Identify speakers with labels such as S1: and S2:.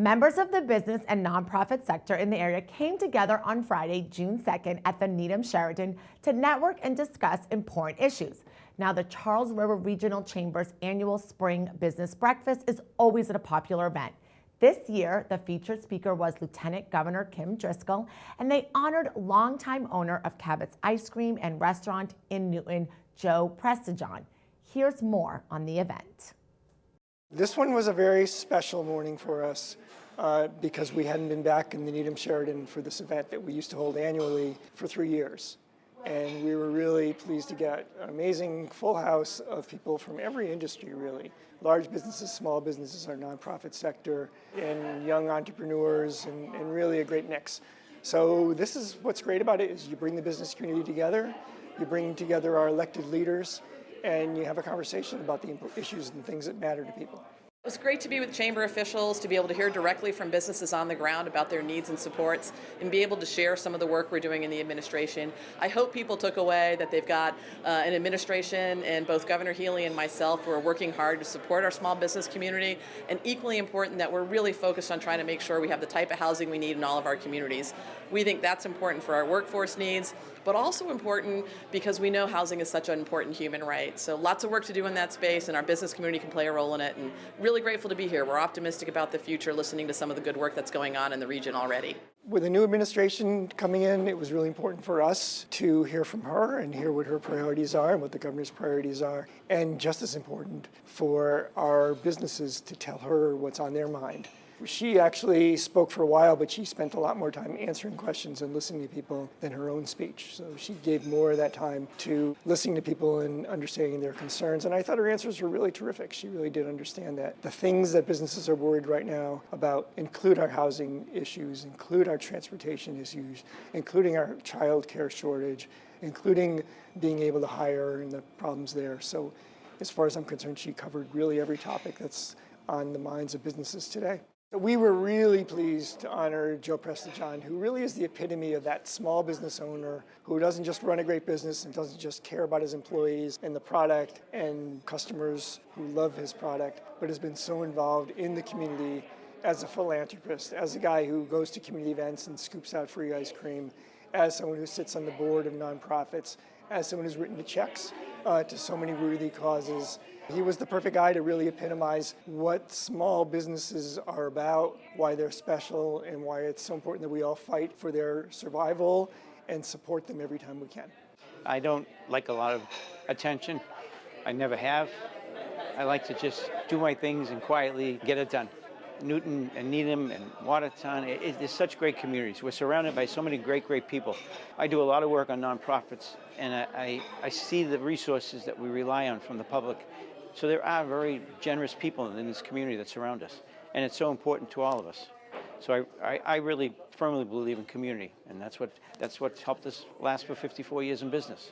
S1: Members of the business and nonprofit sector in the area came together on Friday, June 2nd at the Needham Sheraton to network and discuss important issues. Now, the Charles River Regional Chamber's annual Spring Business Breakfast is always a popular event. This year, the featured speaker was Lieutenant Governor Kim Driscoll, and they honored longtime owner of Cabot's Ice Cream and Restaurant in Newton, Joe Prestejohn. Here's more on the event.
S2: This one was a very special morning for us because we hadn't been back in the Needham Sheraton for this event that we used to hold annually for 3 years. And we were really pleased to get an amazing full house of people from every industry, really. Large businesses, small businesses, our nonprofit sector, and young entrepreneurs, and really a great mix. So this is what's great about it, is you bring the business community together, you bring together our elected leaders, and you have a conversation about the issues and things that matter to people.
S3: It was great to be with chamber officials, to be able to hear directly from businesses on the ground about their needs and supports, and be able to share some of the work we're doing in the administration. I hope people took away that they've got an administration, and both Governor Healy and myself who are working hard to support our small business community, and equally important that we're really focused on trying to make sure we have the type of housing we need in all of our communities. We think that's important for our workforce needs, but also important because we know housing is such an important human right. So lots of work to do in that space, and our business community can play a role in it, and really grateful to be here. We're optimistic about the future, listening to some of the good work that's going on in the region already.
S2: With a new administration coming in, it was really important for us to hear from her and hear what her priorities are and what the governor's priorities are. And just as important for our businesses to tell her what's on their mind. She actually spoke for a while, but she spent a lot more time answering questions and listening to people than her own speech. So she gave more of that time to listening to people and understanding their concerns. And I thought her answers were really terrific. She really did understand that the things that businesses are worried right now about include our housing issues, include our transportation issues, including our child care shortage, including being able to hire and the problems there. So as far as I'm concerned, she covered really every topic that's on the minds of businesses today. We were really pleased to honor Joe Prestejohn, who really is the epitome of that small business owner who doesn't just run a great business and doesn't just care about his employees and the product and customers who love his product, but has been so involved in the community as a philanthropist, as a guy who goes to community events and scoops out free ice cream, as someone who sits on the board of nonprofits, as someone who's written the checks to so many worthy causes. He was the perfect guy to really epitomize what small businesses are about, why they're special, and why it's so important that we all fight for their survival and support them every time we can.
S4: I don't like a lot of attention. I never have. I like to just do my things and quietly get it done. Newton and Needham and Watertown, it's such great communities. We're surrounded by so many great people. I do a lot of work on nonprofits, and I see the resources that we rely on from the public. So there are very generous people in this community that surround us, and it's so important to all of us. So I really firmly believe in community, and that's what's helped us last for 54 years in business.